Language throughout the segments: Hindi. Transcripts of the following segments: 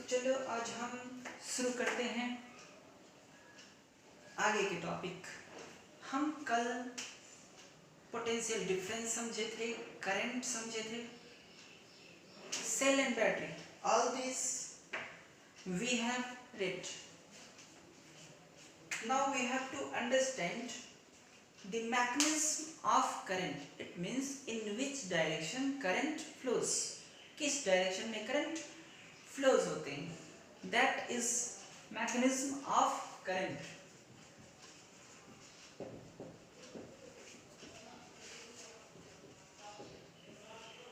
चलो आज हम शुरू करते हैं आगे के टॉपिक। हम कल पोटेंशियल डिफरेंस समझे थे, करंट समझे थे, cell and battery, all this we have read. Now we have to understand the mechanism of current. It means in which direction current flows. किस डायरेक्शन में करंट फ्लोज होते हैं, that is mechanism of current.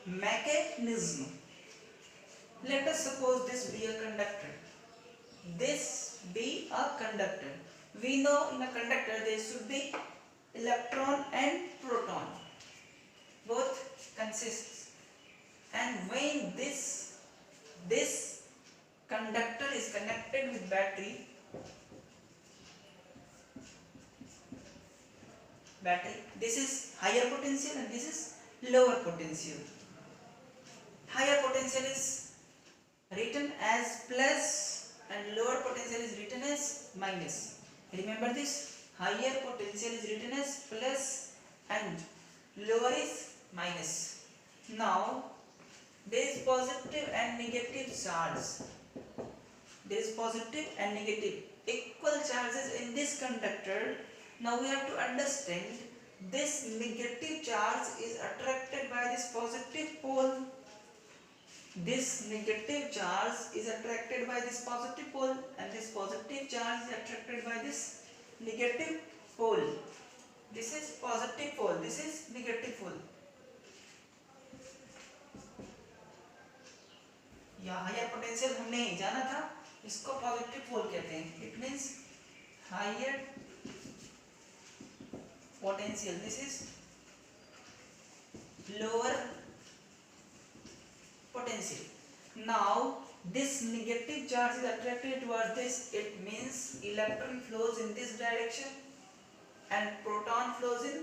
Mechanism. Let us suppose this be a conductor. This be a conductor. We know in a conductor there should be electron and proton. Both consists. And when this conductor is connected with battery, this is higher potential and this is lower potential. Higher potential is written as plus and lower potential is written as minus. Remember this, higher potential is written as plus and lower is minus. Now there is positive and negative charge. There is positive and negative equal charges in this conductor. Now we have to understand this negative charge is attracted by this positive pole. This negative charge is attracted by this positive pole and this positive charge is attracted by this negative pole. This is positive pole, this is negative pole. या हायर पोटेंशियल हमने जाना था, इसको पॉजिटिव पोल कहते हैं. It means higher potential, this is lower potential. Now this negative charge is attracted towards this. It means electron flows in this direction and proton flows in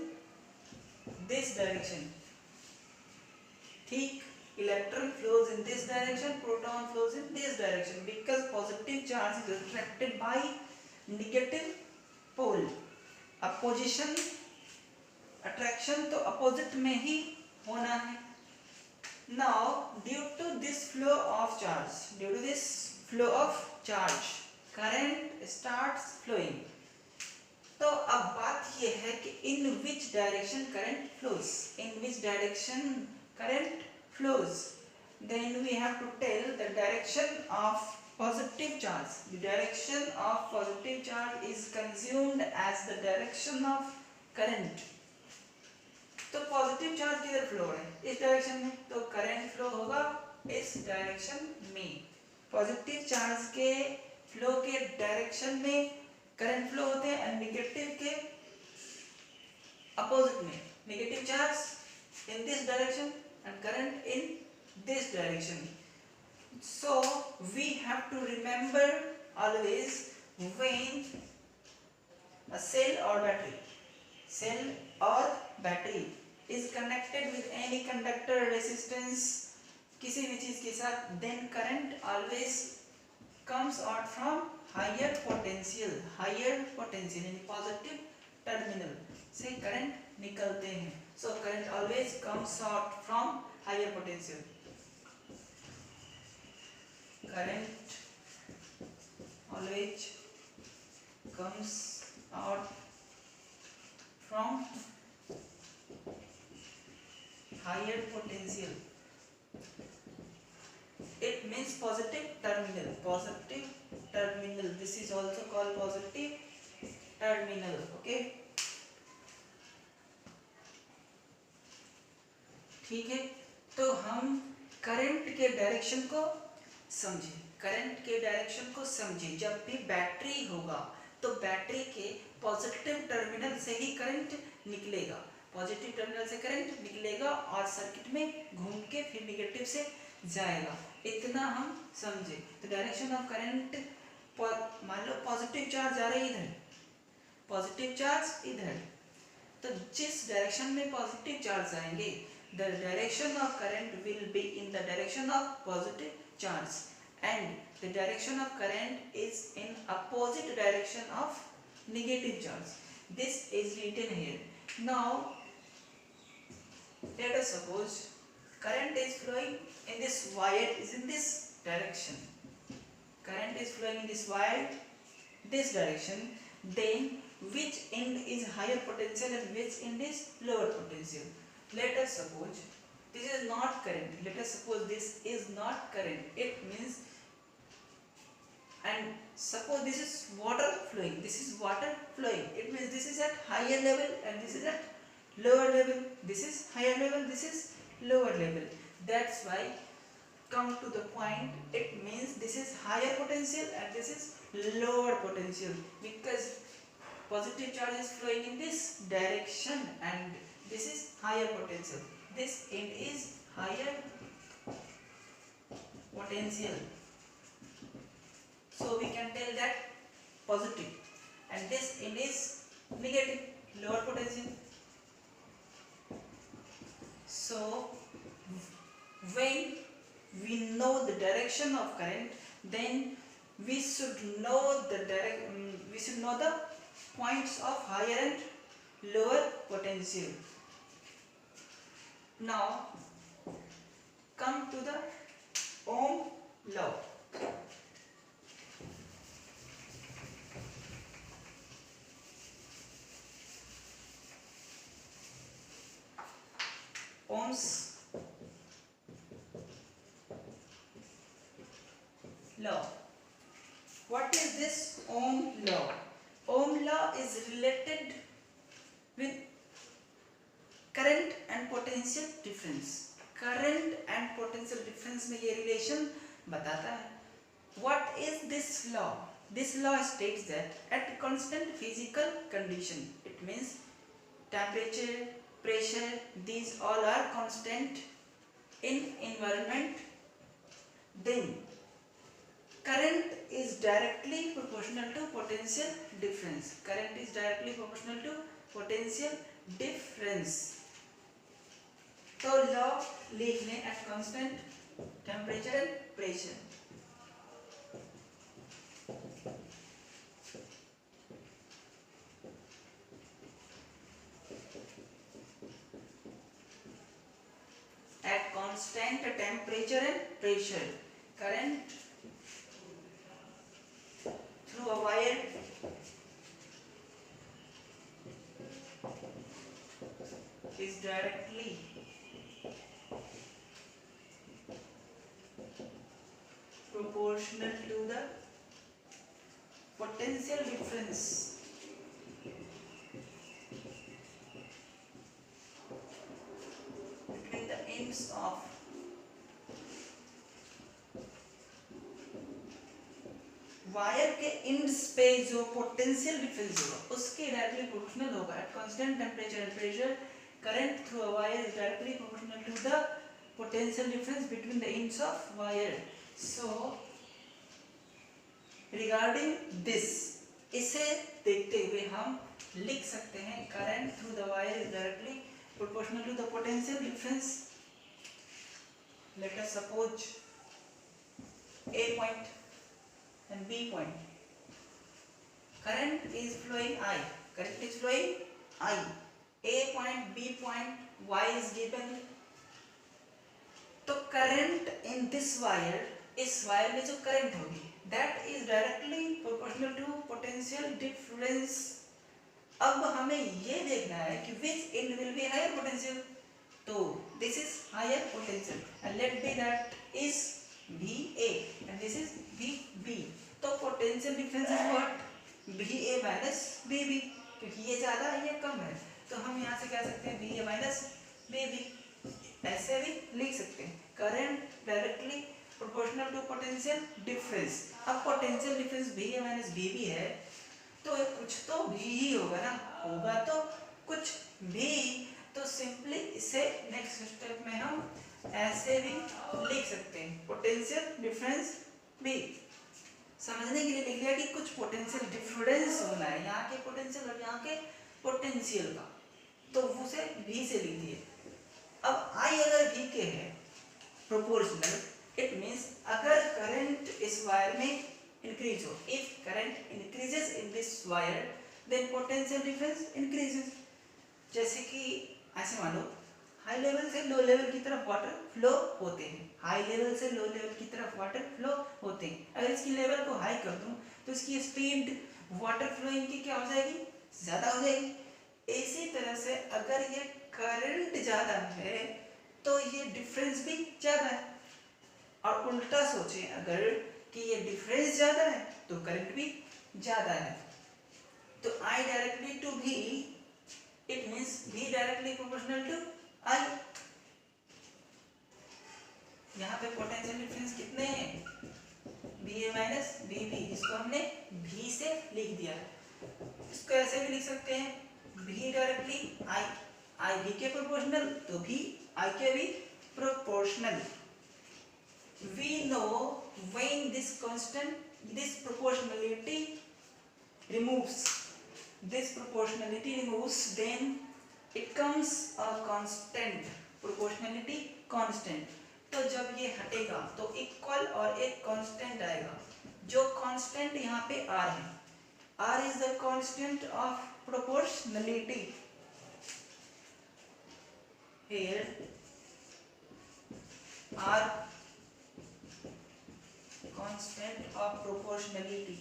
this direction. ठीक, electron flows in this direction, proton flows in this direction because positive charge is attracted by negative pole. Opposition attraction तो opposite में ही होना है. Now due to this flow of charge, current starts flowing. तो अब बात ये है कि in which direction current flows. In which direction current flows? Then we have to tell the direction of positive charge. The direction of positive charge is consumed as the direction of current. तो पॉजिटिव चार्ज किधर फ्लो है? इस डायरेक्शन में, तो करंट फ्लो होगा इस डायरेक्शन में. पॉजिटिव चार्ज के फ्लो के डायरेक्शन में करंट फ्लो होते हैं और नेगेटिव के अपोजिट में. Negative charge in this direction and current in this direction. So we have to remember always when a cell or battery is connected with any conductor resistance, किसी भी चीज के साथ, then current always comes out from higher potential in positive terminal से current निकलते हैं. So current always comes out from higher potential. Current always comes out from higher potential. It means positive terminal. This is also called positive terminal. Okay, ठीक है. तो हम करंट के डायरेक्शन को समझे. जब भी बैटरी होगा तो बैटरी के पॉजिटिव टर्मिनल से ही करंट निकलेगा. पॉजिटिव टर्मिनल से करंट निकलेगा और सर्किट में घूम के फिर नेगेटिव से जाएगा. इतना हम समझे. तो डायरेक्शन ऑफ करंट, मान लो पॉजिटिव चार्ज आ रही इधर, पॉजिटिव चार्ज इधर, तो जिस डायरेक्शन में पॉजिटिव चार्ज आएंगे, the direction of current will be in the direction of positive charge. and the direction of current is in opposite direction of negative charge. This is written here. Now let us suppose current is flowing in this wire is in this direction. Current is flowing in this wire this direction. Then which end is higher potential and which end is lower potential? Let us suppose this is not current. Let us suppose this is not current. It means, and suppose this is water flowing. This is water flowing. It means this is at higher level and this is at lower level. This is higher level. This is lower level. That's why come to the point. It means this is higher potential and this is lower potential because positive charge is flowing in this direction and this is higher potential. This end is higher potential. So we can tell that positive and this end is negative, lower potential. So when we know the direction of current, then we should know the points of higher and lower potential. Now come to the Ohm law. Ohm's law. What is this Ohm law? Ohm law is related with current and potential difference. Current and potential difference में ये relation बताता है. What is this law? This law states that at constant physical condition, it means temperature, pressure, these all are constant in environment, then current is directly proportional to potential difference. Current is directly proportional to potential difference. तो लॉ लिख लें at constant temperature and pressure. At constant temperature and pressure, current through a wire is directly proportional to the potential difference between the ends of wire के एंड्स पे जो पोटेंशियल डिफरेंस होगा उसके डायरेक्टली प्रोपोर्शनल होगा. At constant temperature and pressure current through a wire is directly proportional to the potential difference between the ends of wire. So regarding this, इसे देखते हुए हम लिख सकते हैं current through the wire is directly proportional to the potential difference. Let us suppose A point and B point. Current is flowing I. Current is flowing I. A point, B point, Y is given. तो current in this wire, इस wire में जो current होगी, that is directly proportional to potential difference. अब हमें ये देखना है कि which end will be higher potential. तो this is higher potential and let be that is VA and this is VB. तो potential difference is what VA minus VB, क्योंकि ये ज़्यादा है ये कम है. तो हम यहाँ से कह सकते हैं VA माइनस VB. ऐसे भी लिख सकते हैं current directly proportional to potential difference. अब potential difference VA minus VB है तो कुछ तो भी ही होगा ना, होगा तो कुछ भी. तो सिंपली इसे नेक्स्ट स्टेप में हम ऐसे भी लिख सकते हैं पोटेंशियल डिफरेंस भी. समझने के लिए लिख लिया कि कुछ पोटेंशियल डिफरेंस होना है यहाँ के पोटेंशियल और यहाँ के पोटेंशियल का, तो उसे V से लिख दिए. अब I अगर V के है प्रोपोर्शनल, इट मीन्स अगर करंट इस वायर में इंक्रीज हो। If current increases in this wire then potential difference increases. जैसे कि ऐसे मान लो हाई लेवल से लो लेवल की तरफ वाटर फ्लो होते हैं, हाई लेवल से लो लेवल की तरफ वाटर फ्लो होते हैं। अगर इसकी लेवल को हाई कर दूं तो इसकी स्पीड वाटर फ्लोइंग की क्या हो जाएगी, ज़्यादा हो जाएगी। इसी तरह से अगर ये करंट ज़्यादा है तो ये डिफरेंस भी ज़्यादा है, और उल्टा सोचें अगर कि ये डिफरेंस ज़्यादा है तो करंट भी ज़्यादा है। तो I directly to V, it means V directly proportional to I। यहाँ पे पोटेंशियल डिफरेंस कितने हैं, VA माइनस VB, जिसको हमने V से लिख दिया है। इसको ऐसे भी लिख सकते हैं, V डायरेक्टली I V के प्रोपोर्शनल तो V I के भी proportional. We know when this constant, this proportionality removes, then it comes a constant, proportionality constant। तो जब ये हटेगा तो इक्वल और एक कांस्टेंट आएगा, जो कांस्टेंट यहाँ पे R है। R is the constant of proportionality। Here R constant of proportionality,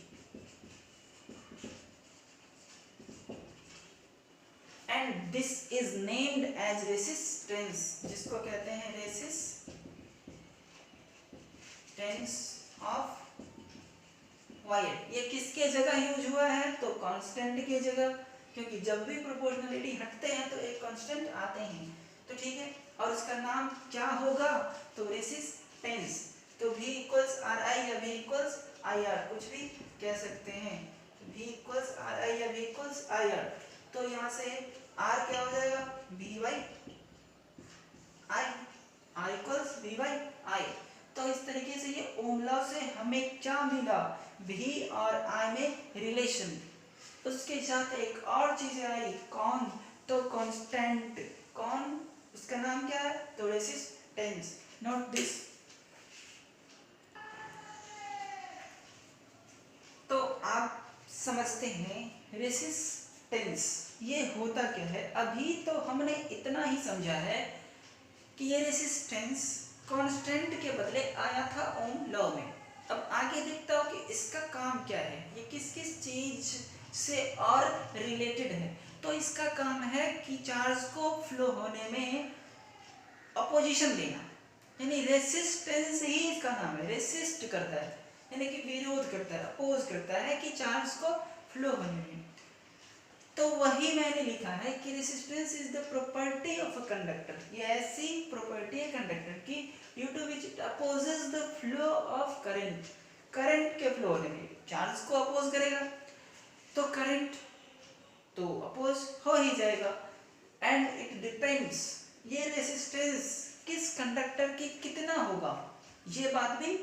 and this is named as resistance, जिसको कहते हैं resistance of वायर। ये किसके जगह यूज हुआ है, तो कांस्टेंट के जगह, क्योंकि जब भी प्रोपोर्शनलिटी हटते हैं तो एक कांस्टेंट आते हैं, तो ठीक है। और उसका नाम क्या होगा, तो रेसिस्टेंस। तो V इक्वल्स RI या V इक्वल्स IR, कुछ भी कह सकते हैं। V इक्वल्स RI या V इक्वल्स IR, तो यहाँ से R क्या हो जाएगा, V by I, R equals V by I। तो इस तरीके से ये ओम लॉ से हमें क्या मिला, V और I में रिलेशन। उसके साथ एक और चीज आई, कौन, तो कांस्टेंट, कौन, उसका नाम क्या है, तो रेसिस्टेंस, नोट दिस। तो आप समझते हैं रेसिस्टेंस ये होता क्या है। अभी तो हमने इतना ही समझा है कि ये रेसिस्टेंस कांस्टेंट के बदले आया था ओम लॉ में। अब आगे देखता हूँ कि इसका काम क्या है, ये किस किस चीज से और रिलेटेड है। तो इसका काम है कि चार्ज को फ्लो होने में अपोजिशन देना, यानी रेसिस्टेंस ही इसका नाम है, रेसिस्ट करता है, यानी कि विरोध करता है, अपोज करता है कि चार्ज को फ्लो होने में। तो वही मैंने लिखा है कि resistance is the property of a conductor. ये ऐसी प्रॉपर्टी है कंडक्टर की due to which it opposes the flow of current. Current के फ्लो होने में चार्ज को अपोज करेगा तो करंट तो अपोज हो ही जाएगा। एंड इट डिपेंड्स, ये रेसिस्टेंस किस कंडक्टर की कितना होगा, ये बात भी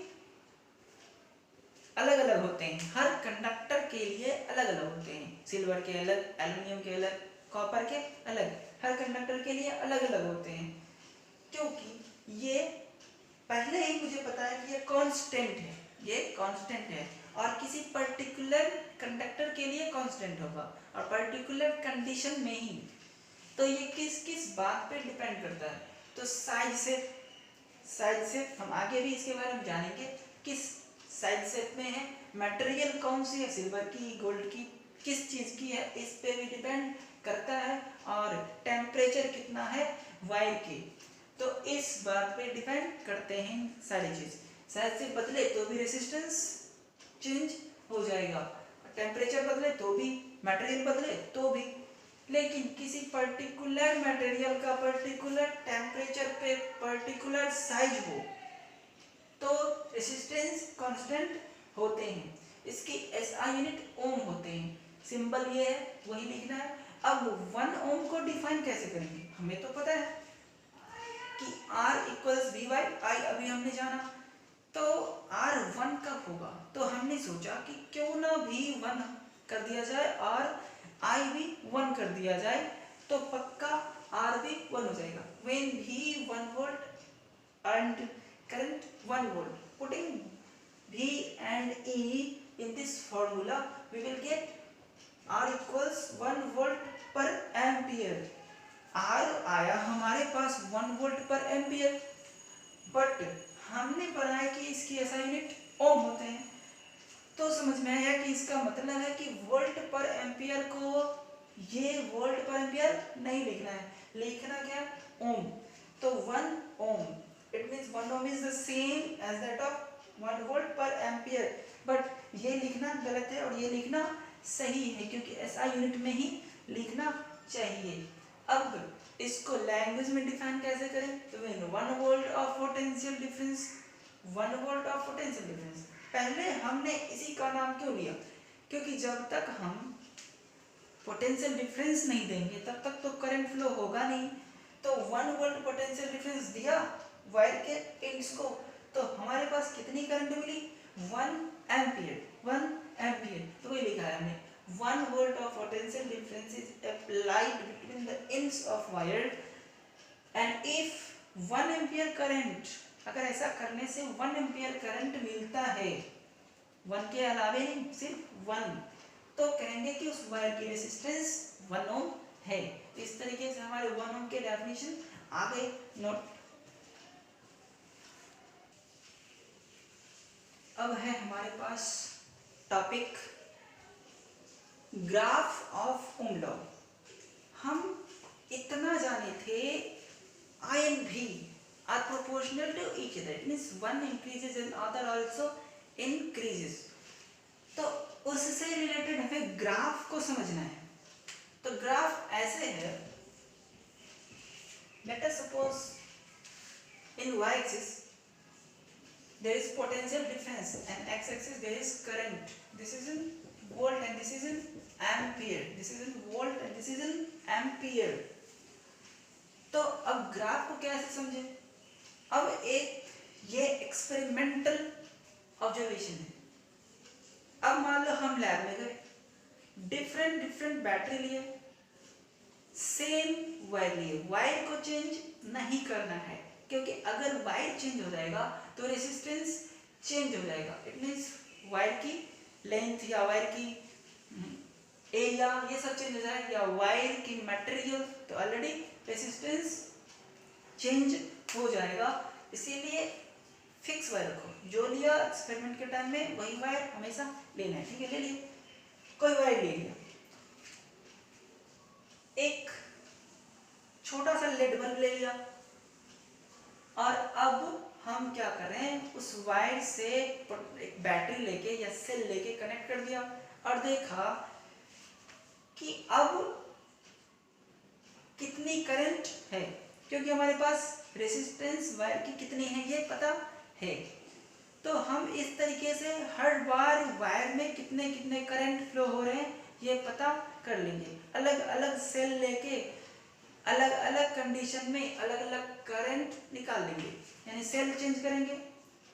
अलग अलग होते हैं, हर कंडक्टर के लिए अलग अलग होते हैं। सिल्वर के अलग, एल्युमिनियम के अलग, कॉपर के अलग, हर कंडक्टर के लिए अलग अलग होते हैं। क्योंकि ये पहले ही मुझे पता है कि ये कांस्टेंट है, ये कांस्टेंट है, और किसी पर्टिकुलर कंडक्टर के लिए कांस्टेंट होगा और पर्टिकुलर कंडीशन में ही। तो ये किस किस बात पे डिपेंड करता है, तो साइज से हम आगे भी इसके बारे में जानेंगे, किस साइज शेप में है, मटेरियल कौन सी है, सिल्वर की, गोल्ड की, किस चीज की है, इस पे भी डिपेंड करता है, और टेम्परेचर कितना है वायर की, तो इस बात पे डिपेंड करते हैं सारी चीज। साइज से बदले तो भी रेसिस्टेंस चेंज हो जाएगा, टेम्परेचर बदले तो भी, मटेरियल बदले तो भी। लेकिन किसी पर्टिकुलर मटेरियल का पर्टिकुलर टेम्परेचर पे पर्टिकुलर साइज हो तो रेसिस्टेंस कांस्टेंट होते हैं। इसकी SI यूनिट ओम होते हैं, सिंबल ये है, वही लिखना है। अब 1 ओम को डिफाइन कैसे करेंगे, हमें तो पता है कि R equals V by I, अभी हमने जाना। तो R 1 कब होगा, तो हमने सोचा कि क्यों ना V 1 कर दिया जाए और I भी 1 कर दिया जाए, तो पक्का R भी 1 हो जाएगा। When V 1 volt and current 1 volt, putting V and E in this formula, we will get R equals 1 volt per ampere. R आया हमारे पास 1 वोल्ट पर एम्पियर, बट हमने पढ़ा है कि इसकी ऐसा यूनिट ओम होते हैं, तो समझ में आया कि इसका मतलब है कि वोल्ट पर एम्पियर को ये वोल्ट पर एम्पियर नहीं लिखना है, लिखना क्या, ओम। तो 1 ohm, it means 1 ohm is the same as that of 1 volt per ampere, but ये लिखना गलत है और ये लिखना सही है, क्योंकि एसआई यूनिट में ही लिखना चाहिए। अब इसको लैंग्वेज में डिफाइन कैसे करें, तो 1 volt of potential difference, 1 volt of potential difference. पहले हमने इसी का नाम क्यों लिया, क्योंकि जब तक हम पोटेंशियल डिफरेंस नहीं देंगे तब तक तो करंट फ्लो होगा नहीं। तो 1 वोल्ट पोटेंशियल डिफरेंस दिया वायर के एंड्स को, तो हमारे पास कितनी करंट मिली, 1 एम्पियर, 1 एम्पियर। तो ये लिखा है हमने 1 volt of potential difference is applied between the ends of wire, and if 1 ampere current, अगर ऐसा करने से 1 ampere current मिलता है, 1 के अलावे नहीं, सिर्फ 1, तो कहेंगे कि उस वायर की रेजिस्टेंस 1 ओम है। इस तरीके से हमारे 1 ओम के डेफिनेशन आ गए नोट। अब है हमारे पास topic graph of Ohm law. हम इतना जाने थे I and V are proportional to each other, it means one increases and other also increases। तो उससे रिलेटेड हमें ग्राफ को समझना है। तो ग्राफ ऐसे है, late us suppose in y axis there is potential difference and x axis there is current, this is in volt and this is in ampere, this is in volt and this is in ampere। तो अब ग्राफ को कैसे समझे, अब एक ये एक्सपेरिमेंटल ऑब्जर्वेशन है। अब मान लो हम लैब में गए, डिफरेंट बैटरी लिए, सेम वायर लिए, वायर को चेंज नहीं करना है, क्योंकि अगर वायर चेंज हो जाएगा तो रेजिस्टेंस चेंज हो जाएगा। इट मींस वायर की लेंथ या वायर की एरिया ये सब चेंज हो जाएगा, या वायर की मटेरियल, तो ऑलरेडी रेजिस्टेंस चेंज हो जाएगा। इसीलिए फिक्स वायर रखो, जो लिया एक्सपेरिमेंट के टाइम में वही वायर हमेशा लेना है, ठीक है। ले लिए, कोई वायर ले लिया, एक छोटा सा लेड बल्ब ले लिया, और अब हम क्या करें, उस वायर से एक बैटरी लेके या सेल लेके कनेक्ट कर दिया और देखा कि अब कितनी करंट है, क्योंकि हमारे पास रेजिस्टेंस वायर की कितनी है ये पता है। तो हम इस तरीके से हर बार वायर में कितने कितने करंट फ्लो हो रहे हैं ये पता कर लेंगे। अलग अलग सेल लेके अलग अलग कंडीशन में अलग अलग करंट निकाल लेंगे, यानी सेल चेंज करेंगे,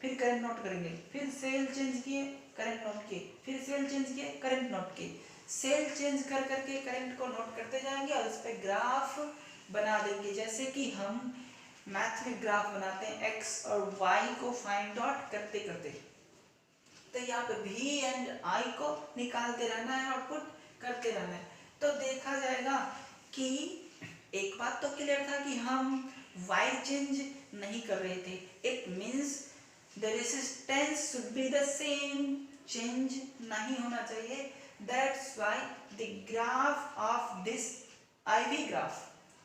फिर करंट नोट करेंगे, फिर सेल चेंज किए, करंट नोट किए, फिर सेल चेंज किए, करंट नोट किए, सेल चेंज कर करके करंट को नोट करते जाएंगे और उस पर ग्राफ बना देंगे। जैसे कि हम मैथ में ग्राफ बनाते हैं एक्स और वाई को फाइंड आउट करते करते, तो यहाँ पे भी एंड आई को निकालते रहना है, आउटपुट करते रहना है। तो देखा जाएगा कि एक बात तो क्लियर था कि हम वायर चेंज नहीं कर रहे थे, it means the resistance should be the same, change नहीं होना चाहिए। That's why the graph of this IV graph,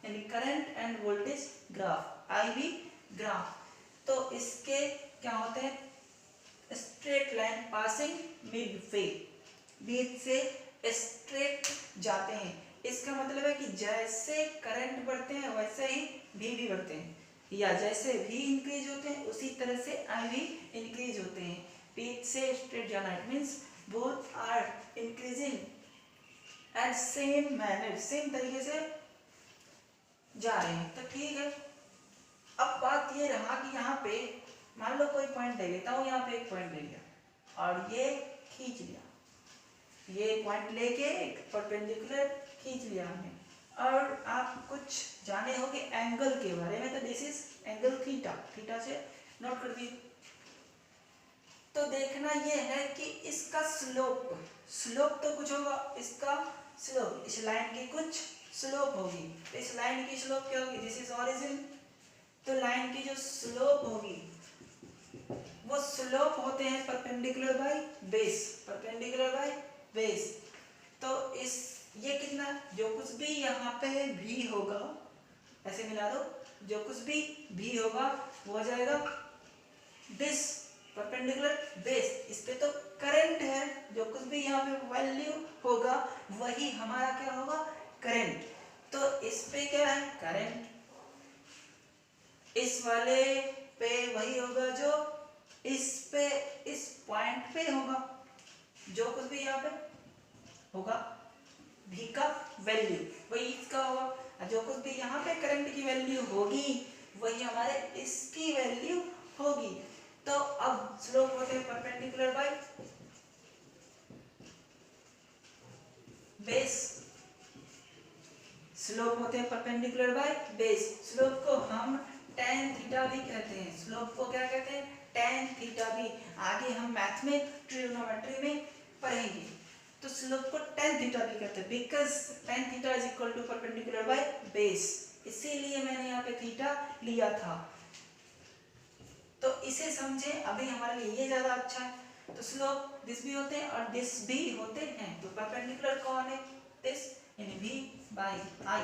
यानी current and voltage graph, IV graph, तो इसके क्या होते हैं, straight line passing mid way, बीच से स्ट्रेट जाते हैं। इसका मतलब है कि जैसे करंट बढ़ते हैं वैसे ही भी बढ़ते हैं, या जैसे भी इंक्रीज होते हैं उसी तरह से IV इंक्रीज होते हैं, बीच से स्ट्रेट जाना। It means both are increasing at same manner, same तरीके से जा रहे हैं, तो ठीक है। अब बात ये रहा कि यहाँ पे मान लो कोई पॉइंट ले लेता हूँ, यहाँ पे एक पॉइंट ले लिया और ये खींच लिया, ये पॉइंट लेके परपेंडिकुलर खींच लिया हमने, और आप कुछ जाने होंगे एंगल के बारे में, तो this is angle theta, theta से नोट कर दिए। तो देखना ये है कि इसका स्लोप तो कुछ होगा, इसका स्लोप, इस लाइन की कुछ स्लोप होगी। तो इस लाइन की स्लोप क्या होगी? This is origin. तो लाइन की जो स्लोप होगी वो स्लोप होते हैं perpendicular by base, perpendicular by base. तो इस ये कितना, जो कुछ भी यहाँ पे भी होगा, ऐसे मिला दो, जो कुछ भी होगा वो हो जाएगा दिस परपेंडिकुलर बेस। इस पे तो करंट है, जो कुछ भी यहाँ पे वैल्यू होगा वही हमारा क्या होगा? करंट। तो इस पे क्या है? करंट। इस वाले पे वही होगा जो इस पे, इस पॉइंट पे होगा, जो कुछ भी यहाँ पे होगा v का वैल्यू वही इसका होगा, और जो कुछ भी यहाँ पे करंट की वैल्यू होगी वही हमारे इसकी वैल्यू होगी। तो अब स्लोप होते हैं परपेंडिकुलर बाय बेस, स्लोप होते हैं परपेंडिकुलर बाय बेस। स्लोप को हम tan थीटा भी कहते हैं। स्लोप को क्या कहते हैं? tan थीटा भी। आगे हम मैथ में, ट्रिग्नोमेट्री में पढ़ेंगे। तो स्लोप को tan थीटा भी कहते हैं, because tan theta is equal to perpendicular by base. इसीलिए मैंने यहाँ पे थीटा लिया था। तो इसे समझे, अभी हमारे लिए ये ज्यादा अच्छा है। तो स्लोप दिस भी होते हैं और दिस भी होते हैं। तो परपेंडिकुलर कौन है? दिस, यानी v by I,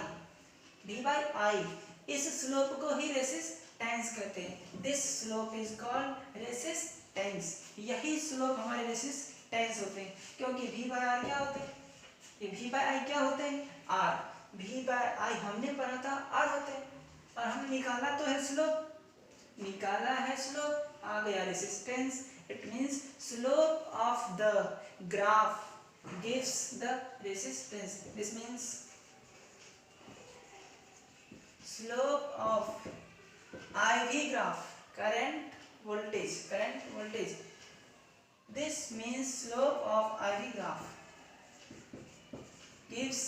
v by I. इस स्लोप को ही रेसिस्टेंस कहते हैं। This slope is called resistance. यही स्लोप हमारे रेसिस्टेंस होते हैं, क्योंकि v बाई आर क्या होते हैं? ये v बाई आई क्या होते हैं? r। v बाई आई हमने पढ़ा था r होते हैं, और हमने निकाला तो है स्लोप, निकाला है स्लोप, आ गया resistance. It means slope of the graph gives the resistance. This means slope of IV graph, current voltage. This means slope of IV graph gives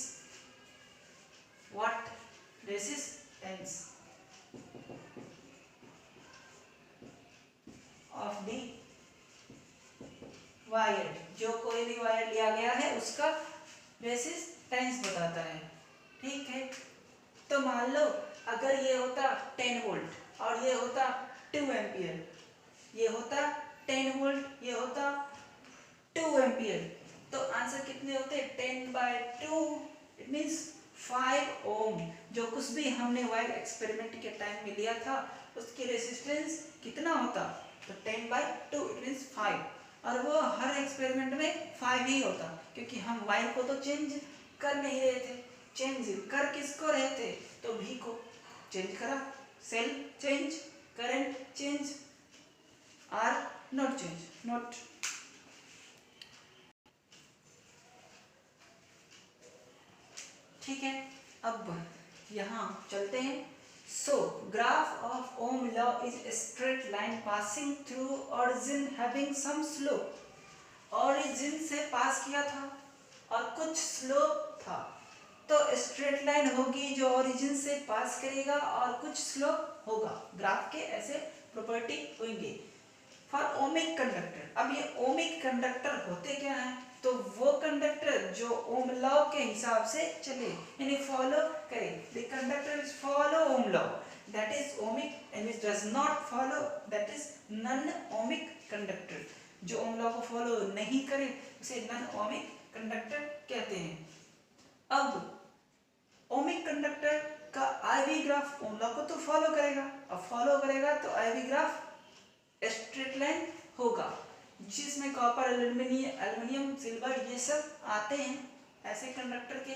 what? Resistance of the wire. जो कोई भी वायर लिया गया है उसका रेसिस्टेंस बताता है। ठीक है, तो मान लो अगर ये होता 10 वोल्ट और ये होता 2 एम्पियर, ये होता 10 वोल्ट, ये होता 2 एम्पियर, तो आंसर कितने होते? 10/2, इट मींस 5 ओम। जो कुछ भी हमने वायर एक्सपेरिमेंट के टाइम में लिया था उसकी रेसिस्टेंस कितना होता? तो 10/2, इट मींस 5। और वो हर एक्सपेरिमेंट में 5 ही होता, क्योंकि हम वायर को तो चेंज कर नहीं रहे थे। चेंज कर किसको रहे थे? तो भी को चेंज करा, cell change, current change, R not change, not. ठीक है, अब यहाँ चलते हैं। So, graph of Ohm law is a straight line passing through origin having some slope. Origin से पास किया था और कुछ स्लोप था, तो स्ट्रेट लाइन होगी जो ओरिजिन से पास करेगा और कुछ स्लोप होगा। ग्राफ के ऐसे प्रॉपर्टी होंगे। फॉर ओमिक कंडक्टर, अब ये ओमिक कंडक्टर होते क्या हैं? तो वो कंडक्टर जो ओम लॉ के हिसाब से चले, यानी फॉलो करे। The conductor is follow Ohm law, that is ohmic, and it does not follow, that is non ohmic conductor. जो ओम लॉ को फॉलो नहीं करे उसे नॉन ओमिक कंडक्टर कहते हैं। अब ओमिक कंडक्टर का आईवी ग्राफ ओम लॉ को तो फॉलो करेगा, अब फॉलो करेगा तो आईवी ग्राफ स्ट्रेट लाइन होगा, जिसमें कॉपर, एल्युमिनियम, सिल्वर ये सब आते हैं ऐसे कंडक्टर के।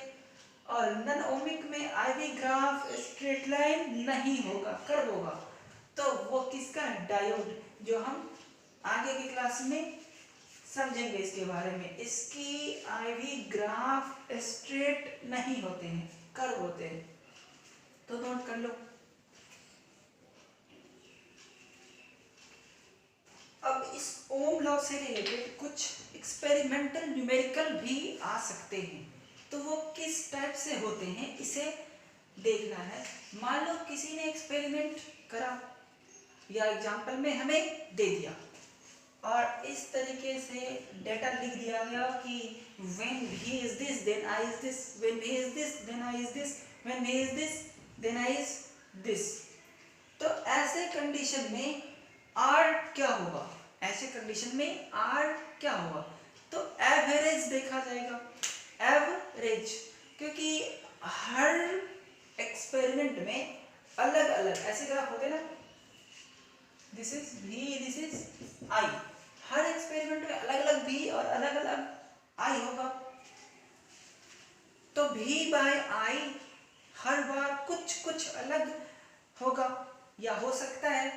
और नॉन ओमिक में आईवी ग्राफ स्ट्रेट लाइन नहीं होगा, कर्व होगा। तो वो किसका? डायोड, जो हम आगे की क्लास में समझेंगे इसके बारे में। इसकी आईवी ग्राफ स्ट्रेट नहीं होते हैं, कर्व होते हैं, तो नोट कर लो। अब इस ओम लॉ से रिलेटेड कुछ एक्सपेरिमेंटल न्यूमेरिकल भी आ सकते हैं, तो वो किस टाइप से होते हैं इसे देखना है। मान लो किसी ने एक्सपेरिमेंट करा या एग्जांपल में हमें दे दिया और इस तरीके से डेटा लिख दिया गया कि when V is this then I is this, when V is this then I is this, when V is this then I is this। तो ऐसे कंडीशन में R क्या होगा, ऐसे कंडीशन में R क्या होगा, तो एवरेज देखा जाएगा, एवरेज, क्योंकि हर एक्सपेरिमेंट में अलग अलग ऐसे ग्राफ होते ना, this is V, this is I, her experiment में अलग अलग V और अलग अलग I होगा। तो V बाय I हर बार कुछ कुछ अलग होगा या हो सकता है।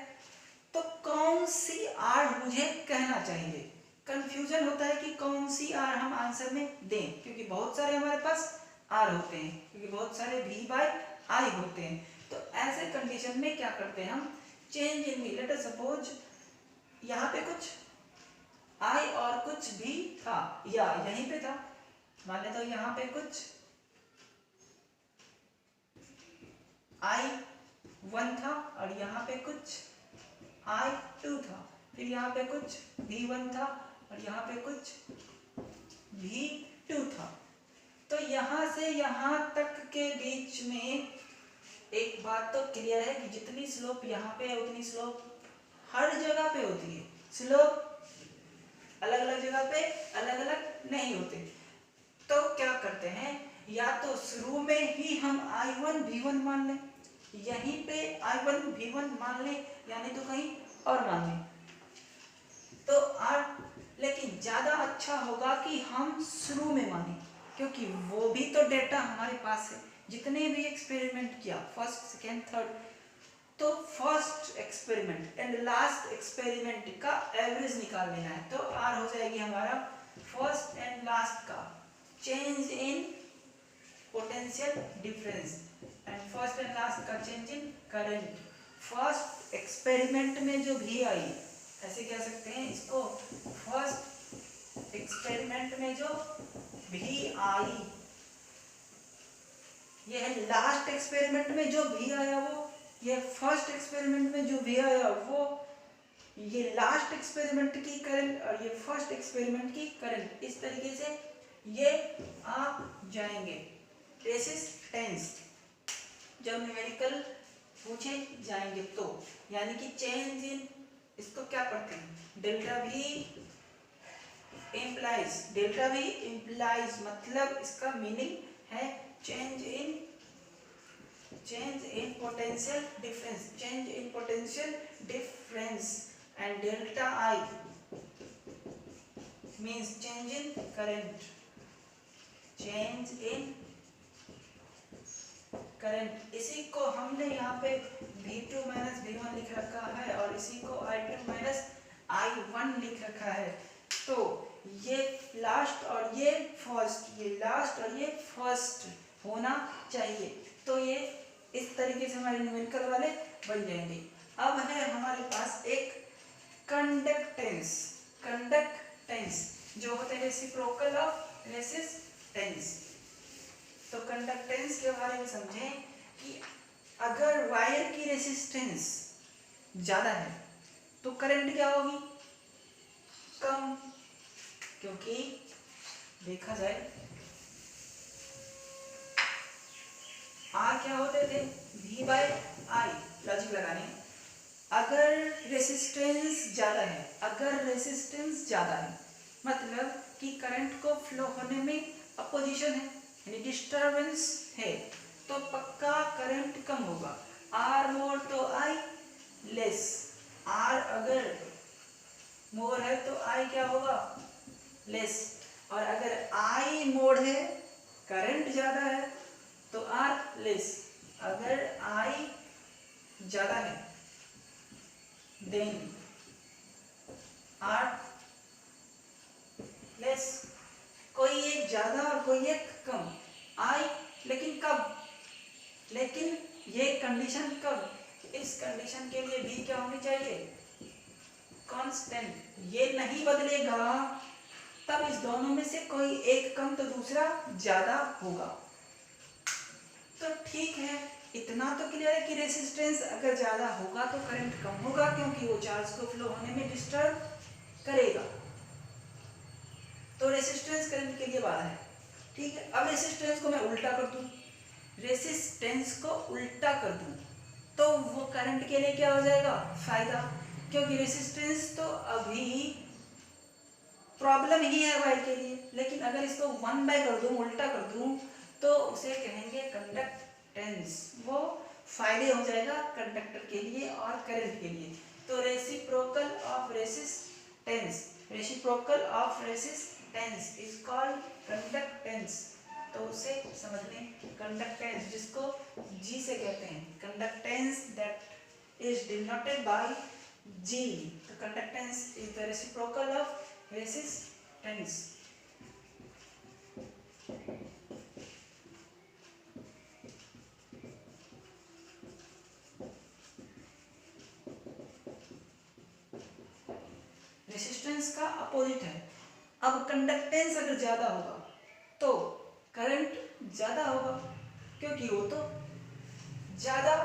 तो कौन सी R मुझे कहना चाहिए, कंफ्यूजन होता है कि कौन सी R हम आंसर में दें, क्योंकि बहुत सारे हमारे पास R होते हैं, क्योंकि बहुत सारे V बाय I होते हैं। तो ऐसे कंडीशन में क्या करते हैं हम, change in V, late us suppose यहाँ पे कुछ I और कुछ भी था या यहीं पे था, मान ले तो यहाँ पे कुछ I1 था और यहाँ पे कुछ I2 था, फिर यहाँ पे कुछ V1 था और यहाँ पे कुछ V2 था। तो यहाँ से यहाँ तक के बीच में एक बात तो क्लियर है कि जितनी स्लोप यहाँ पे है उतनी स्लोप हर जगह पे होती है, स्लोप अलग अलग जगह पे अलग अलग नहीं होते। तो क्या करते हैं, या तो शुरू में ही हम I1 V1 मान लें, यहीं पे I1 V1 मान लें, यानी तो कहीं और मान लें। तो लेकिन ज्यादा अच्छा होगा कि हम शुरू में माने, क्योंकि वो भी तो डेटा हमारे पास है, जितने भी एक्सपेरिमेंट किया फर्स्ट सेकेंड थर्ड, तो first experiment and last experiment का एवरेज निकाल लेना है। तो R हो जाएगी हमारा फर्स्ट एंड लास्ट का change in potential difference and first and last का change in current. First experiment में जो भी आई, ऐसे कह सकते हैं इसको, फर्स्ट एक्सपेरिमेंट में जो भी आई, ये है लास्ट एक्सपेरिमेंट में जो भी आया वो, ये फर्स्ट एक्सपेरिमेंट में जो भी आया वो, ये लास्ट एक्सपेरिमेंट की करंट और ये फर्स्ट एक्सपेरिमेंट की करंट, इस तरीके से ये आ जाएंगे। रेसिस्टेंस जब न्यूमेरिकल पूछे जाएंगे तो, यानी कि चेंज इन, इसको क्या पढ़ते हैं, delta we implies, delta we implies मतलब इसका मीनिंग है change in potential difference, change in potential difference, and delta I means change in current, change in current. इसी को हमने यहाँ पे V2 माइनस V1 लिख रखा है और इसी को I2 माइनस I1 लिख रखा है। तो ये लास्ट और ये फर्स्ट, ये लास्ट और ये फर्स्ट होना चाहिए। तो ये इस तरीके से हमारे न्यूमेरिकल वाले बन जाएंगे। अब है हमारे पास एक कंडक्टेंस, कंडक्टेंस जो होते हैं रेसिप्रोकल ऑफ रेसिस्टेंस। तो कंडक्टेंस के बारे में समझें कि अगर वायर की रेसिस्टेंस ज्यादा है तो करंट क्या होगी, कम, क्योंकि देखा जाए R क्या होते थे, V बाय I, लॉजिक लगाने, अगर रेसिस्टेंस ज्यादा है, अगर रेसिस्टेंस ज्यादा है मतलब कि करंट को फ्लो होने में अपोजिशन है, यानी डिस्टर्बेंस है, तो पक्का करंट कम होगा। R मोर तो I लेस, R अगर मोर है तो I क्या होगा, लेस, और अगर I मोर है, करंट ज्यादा है तो R लेस, अगर I ज्यादा है देन R लेस, कोई एक ज्यादा और कोई एक कम, I लेकिन कब, लेकिन ये कंडीशन कब, इस कंडीशन के लिए भी क्या होनी चाहिए, कांस्टेंट, ये नहीं बदलेगा, तब इस दोनों में से कोई एक कम तो दूसरा ज्यादा होगा। तो ठीक है, इतना तो क्लियर है कि रेसिस्टेंस अगर ज्यादा होगा तो करंट कम होगा, क्योंकि वो चार्ज को फ्लो होने में डिस्टर्ब करेगा। तो रेसिस्टेंस करंट के लिए बाधा है, ठीक है। अब रेसिस्टेंस को मैं उल्टा कर दूं, रेसिस्टेंस को उल्टा कर दूं तो वो करंट के लिए क्या हो जाएगा, फायदा, क्योंकि रेसिस्टेंस तो अभी प्रॉब्लम ही है वायर के लिए, लेकिन अगर इसको 1/, कर दूं, उल्टा कर दूं तो उसे कहेंगे कंडक्टेंस, वो फायदे हो जाएगा कंडक्टर के लिए और करंट के लिए। तो reciprocal of resistance, reciprocal of resistance is called conductance. तो उसे समझ लें, कंडक्टेंस जिसको जी से कहते हैं, conductance that is denoted by G. तो conductance is the reciprocal of resistance. Resistance का अपोजिट है। अब कंडक्टेंस अगर ज्यादा होगा तो करंट ज्यादा होगा, क्योंकि वो तो ज्यादा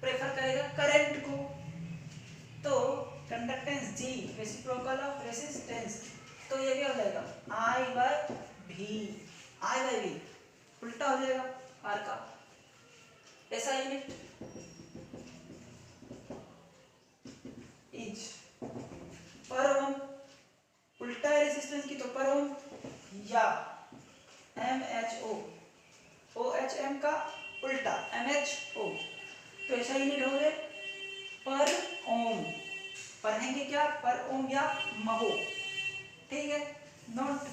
प्रेफर करेगा करंट को। तो conductance G reciprocal of resistance, तो ये क्या हो जाएगा, I/V, I/V उल्टा हो जाएगा R का, ऐसा यूनिट इंच पर ओम, उल्टा है रेसिस्टेंस की तो पर ओम, या MHO, OHM का उल्टा MHO, तो ऐसा यूनिट हो गए पर ओम, पढ़ेंगे क्या, पर ओम या महो, ठीक है, नोट